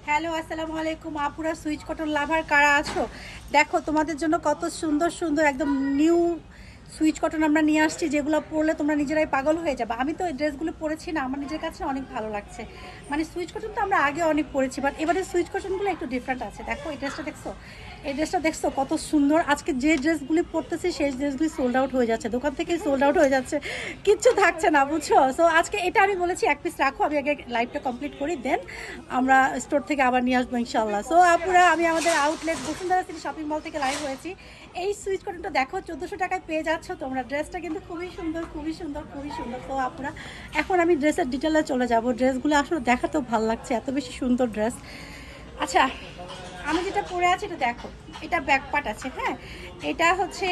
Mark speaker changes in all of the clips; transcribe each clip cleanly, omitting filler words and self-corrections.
Speaker 1: Hello, আসসালামু আলাইকুম আপুরা। সুইচ কটন লাভার কারা আছো? দেখো তোমাদের জন্য কত সুন্দর সুন্দর একদম নিউ সুইচ কটন আমরা নিয়ে আসছি, যেগুলো পরলে তোমরা নিজেরাই পাগল হয়ে যাবে। আমি তো এই ড্রেসগুলো পরেছি না, আমার নিজের কাছে অনেক ভালো লাগছে। মানে সুইচ কটন তো আমরা আগে অনেক পরেছি, বাট এবারে সুইচ কটনগুলো একটু ডিফারেন্ট আছে। দেখো এই ড্রেসটা দেখছো, এই ড্রেসটা দেখছো কত সুন্দর। আজকে যে ড্রেসগুলি পরতেছি সেই ড্রেসগুলি সোল্ড আউট হয়ে যাচ্ছে, দোকান থেকে সোল্ড আউট হয়ে যাচ্ছে, কিচ্ছু থাকছে না, বুঝছো? সো আজকে এটা আমি বলেছি এক পিস রাখো, আমি আগে লাইভটা কমপ্লিট করি, দেন আমরা স্টোর থেকে আবার নিয়ে আসবো ইনশাল্লাহ। সো আপুরা, আমি আমাদের outlet Bashundhara city shopping mall থেকে লাইভ হয়েছি। এই সুইচ কটনটা দেখো 1400 টাকায় পেয়ে যাচ্ছ তোমরা। ড্রেসটা কিন্তু খুবই সুন্দর, খুবই সুন্দর, খুবই সুন্দর। তো আপুরা, এখন আমি ড্রেসের ডিটেলে চলে যাব। ড্রেসগুলো আসলে দেখাতেও ভালো লাগছে, এত বেশি সুন্দর ড্রেস। আচ্ছা, আমি যেটা পরে আছি এটা দেখো, এটা ব্যাক পার্ট আছে, হ্যাঁ, এটা হচ্ছে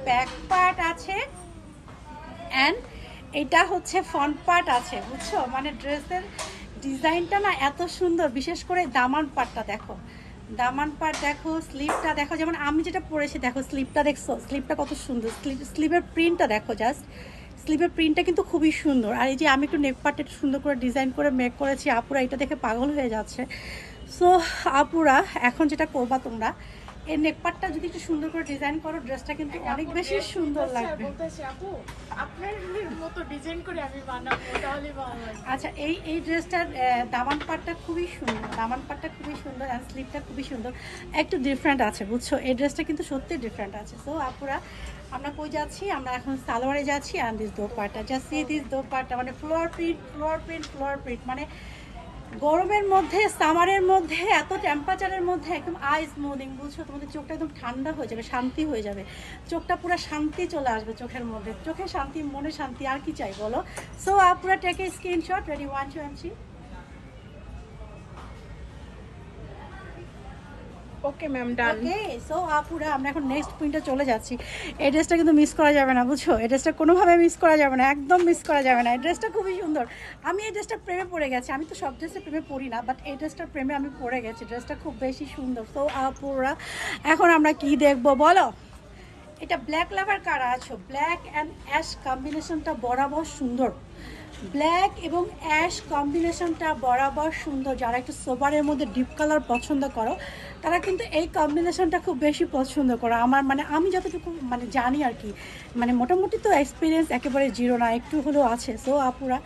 Speaker 1: ব্যাক পার্ট আছে, অ্যান্ড এটা হচ্ছে ফ্রন্ট পার্ট আছে, বুঝছো? মানে ড্রেসের ডিজাইনটা না এত সুন্দর, বিশেষ করে দামান পার্টটা দেখো, দামান পার্ট দেখো, স্লিভটা দেখো। যেমন আমি যেটা পরেছি দেখো, স্লিভটা দেখছো, স্লিভটা কত সুন্দর, স্লিভের প্রিন্টটা দেখো, জাস্ট স্লিভের প্রিন্টটা কিন্তু খুবই সুন্দর। আর এই যে আমি একটু নেক পার্টটা একটু সুন্দর করে ডিজাইন করে মেক করেছি, আপুরা এটা দেখে পাগল হয়ে যাচ্ছে। সো আপুরা, এখন যেটা করবা তোমরা, এই নেক পার্টটা যদি একটু সুন্দর করে ডিজাইন করো, ড্রেসটা কিন্তু অনেক বেশি সুন্দর লাগবে।
Speaker 2: আপু আপনার মতো ডিজাইন করে আমি বানাবো, তাহলে ভালো লাগবে।
Speaker 1: আচ্ছা, এই ড্রেসটার দামান পাটটা খুবই সুন্দর, দামান পাটটা খুবই সুন্দর, আর স্লিভটা খুবই সুন্দর, একটু ডিফারেন্ট আছে, বুঝছো? এই ড্রেসটা কিন্তু সত্যি ডিফারেন্ট আছে। সো আপুরা, আমরা কই যাচ্ছি? আমরা এখন সালোয়ারে যাচ্ছি। And this dupatta, just see this dupatta, মানে floral print, floral print, floral print. মানে গরমের মধ্যে, সামারের মধ্যে, এত টেম্পারেচারের মধ্যে একদম আই স্মুদিং, বুঝছো? তোমাদের চোখটা একদম ঠান্ডা হয়ে যাবে, শান্তি হয়ে যাবে, চোখটা পুরো শান্তি চলে আসবে চোখের মধ্যে, চোখে শান্তি, মনে শান্তি, আর কি চাই বলো? সো আপুরা, take a screenshot, ready, 1 2 3।
Speaker 2: Okay ma'am, done.
Speaker 1: Okay, so আপুরা, আমরা এখন নেক্সট পয়েন্টে চলে যাচ্ছি। এই ড্রেসটা কিন্তু মিস করা যাবে না, বুঝছো? এই ড্রেসটা কোনোভাবে মিস করা যাবে না, একদম মিস করা যাবে না। এই ড্রেসটা খুবই সুন্দর। আমি এই ড্রেসটা প্রেমে পড়ে গেছি। আমি তো সব ড্রেসে প্রেমে পড়ি না, বাট এই ড্রেসটার প্রেমে আমি পড়ে গেছি। ড্রেসটা খুব বেশি সুন্দর। সো আপুরা, এখন আমরা কি দেখবো বলো? এটা ব্ল্যাক লাভার কারা আছো? ব্ল্যাক অ্যান্ড অ্যাশ কম্বিনেশনটা বরাবর সুন্দর, ব্ল্যাক এবং অ্যাশ কম্বিনেশনটা বরাবর সুন্দর। যারা একটু সোবারের মধ্যে ডিপ কালার পছন্দ করো, তারা কিন্তু এই কম্বিনেশনটা খুব বেশি পছন্দ করো। আমার মানে আমি যতটুকু মানে জানি আর কি, মানে মোটামুটি তো এক্সপিরিয়েন্স একেবারে জিরো না, একটু হলেও আছে। সো আপুরা,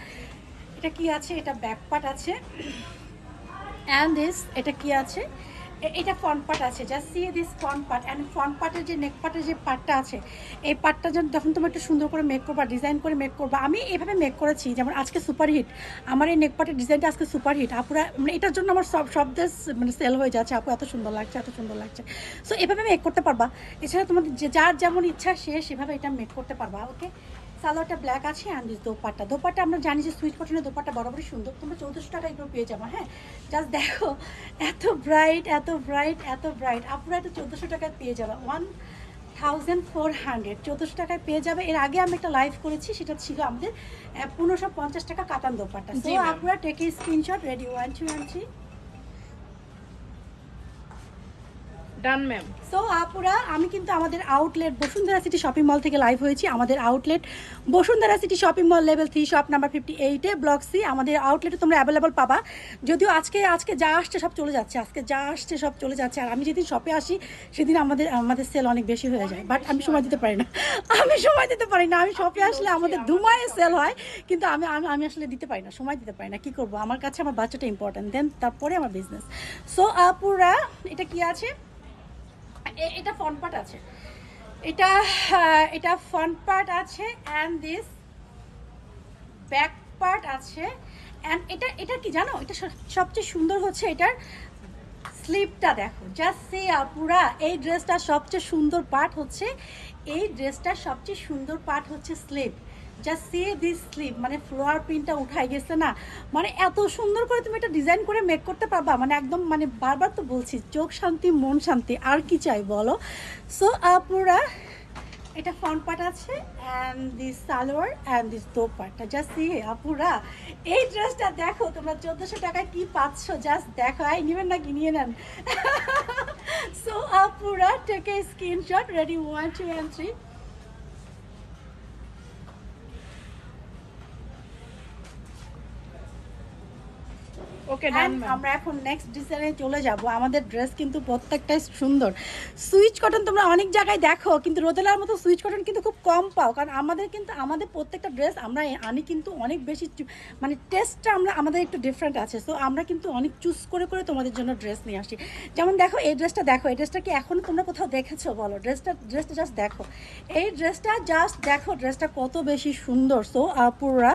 Speaker 1: এটা কি আছে? এটা ব্যাক পার্ট আছে, অ্যান্ড দিস, এটা কি আছে? এটা ফ্রন্ট পার্ট আছে, just see this front part. And front পার্টের যে নেক পার্টের যে পার্টটা আছে, এই পার্টটা যখন তুমি একটু সুন্দর করে মেক করবা, ডিজাইন করে মেক করবা, আমি এভাবে মেক করেছি। যেমন আজকে সুপারহিট, আমার এই নেক পার্টের ডিজাইনটা আজকে সুপারহিট আপুরা, মানে এটার জন্য আমার সব ড্রেস মানে সেল হয়ে যাচ্ছে। আপু এত সুন্দর লাগছে, এত সুন্দর লাগছে। সো এভাবে মেক করতে পারবা। এছাড়া তোমাদের যার যেমন ইচ্ছা সে সেভাবে এটা মেক করতে পারবা। ওকে, সালোয়ারটা ব্ল্যাক আছে, অ্যান্ড দিস দোপাট্টা। দোপাট্টা আমরা জানি যে সুইচ কটনের দোপাট্টা বরাবরই সুন্দর। তোমরা 1400 টাকা এগুলো পেয়ে যাবো, হ্যাঁ। জাস্ট দেখো, এত ব্রাইট, এত ব্রাইট, এত ব্রাইট। আপনারা এটা 1400 টাকায় পেয়ে যাবে, 1400, 1400 টাকায় পেয়ে যাবে। এর আগে আমি একটা লাইভ করেছি, সেটা ছিল আমাদের 1550 টাকা কাতান দোপাট্টা।
Speaker 2: জি
Speaker 1: সো
Speaker 2: ম্যাম।
Speaker 1: আপনারা take screenshot, ready, 1 2 3।
Speaker 2: Done ma'am.
Speaker 1: So আপুরা, আমি কিন্তু আমাদের outlet Bashundhara city shopping mall থেকে লাইভ হয়েছি। আমাদের outlet Bashundhara city shopping mall, level 3, shop number 58-এ, ব্লক সি। আমাদের আউটলেটে তোমরা অ্যাভেলেবল পাবা। যদিও আজকে আজকে যা আসছে সব চলে যাচ্ছে, আজকে যা আসছে সব চলে যাচ্ছে। আর আমি যেদিন শপে আসি সেদিন আমাদের সেল অনেক বেশি হয়ে যায়, বাট আমি সময় দিতে পারি না, আমি সময় দিতে পারি না। আমি শপে আসলে আমাদের ধুমায় সেল হয়, কিন্তু আমি আমি আমি আসলে দিতে পারি না, সময় দিতে পারি না। কী করবো? আমার কাছে আমার বাচ্চাটা ইম্পর্টেন্ট, দেন তারপরে আমার বিজনেস। সো আপুরা, এটা কি আছে? এটা ফ্রন্ট পার্ট আছে, এটা এটা ফ্রন্ট পার্ট আছে, অ্যান্ড দিস ব্যাক পার্ট আছে। অ্যান্ড এটা এটা কি জানো? এটা সবচেয়ে সুন্দর হচ্ছে এটার স্লিভটা দেখো, জাস্ট সে আপুরা, এই ড্রেসটার সবচেয়ে সুন্দর পার্ট হচ্ছে, এই ড্রেসটার সবচেয়ে সুন্দর পার্ট হচ্ছে sleeve. Just see this sleeve, মানে ফ্লোয়ার প্রিন্টটা উঠাই গেছে না, মানে এত সুন্দর করে তুমি এটা ডিজাইন করে মেক করতে পারবা, মানে একদম, মানে বারবার তো বলছি, চোখ শান্তি, মন শান্তি, আর কি চাই বলো? সো আপুরা, এটা ফ্রন্ট পার্ট আছে, and this salwar, and this dupatta. Just C আপুরা, এই ড্রেসটা দেখো তোমরা 1400 টাকায় কি পাচ্ছ, জাস্ট দেখো। আই নিবেন না, কি নিয়ে নেন। সো আপুরা, take a screenshot, ready, 1 2 3।
Speaker 2: Okay done
Speaker 1: And আমরা এখন নেক্সট ডিজাইনে চলে যাব। আমাদের ড্রেস কিন্তু প্রত্যেকটাই সুন্দর। সুইচ কটন তোমরা অনেক জায়গায় দেখো, কিন্তু রোদেলার মতো সুইচ কটন কিন্তু খুব কম পাও, কারণ আমাদের প্রত্যেকটা ড্রেস আমরা আনি কিন্তু অনেক বেশি মানে টেস্টটা আমাদের একটু ডিফারেন্ট আছে। সো আমরা কিন্তু অনেক চুজ করে করে তোমাদের জন্য ড্রেস নিয়ে আসি। যেমন দেখো এই ড্রেসটা, দেখো এই ড্রেসটা কি এখনো তোমরা কোথাও দেখেছো বলো? ড্রেসটা জাস্ট দেখো, এই ড্রেসটা জাস্ট দেখো, ড্রেসটা কত বেশি সুন্দর। সো পুরা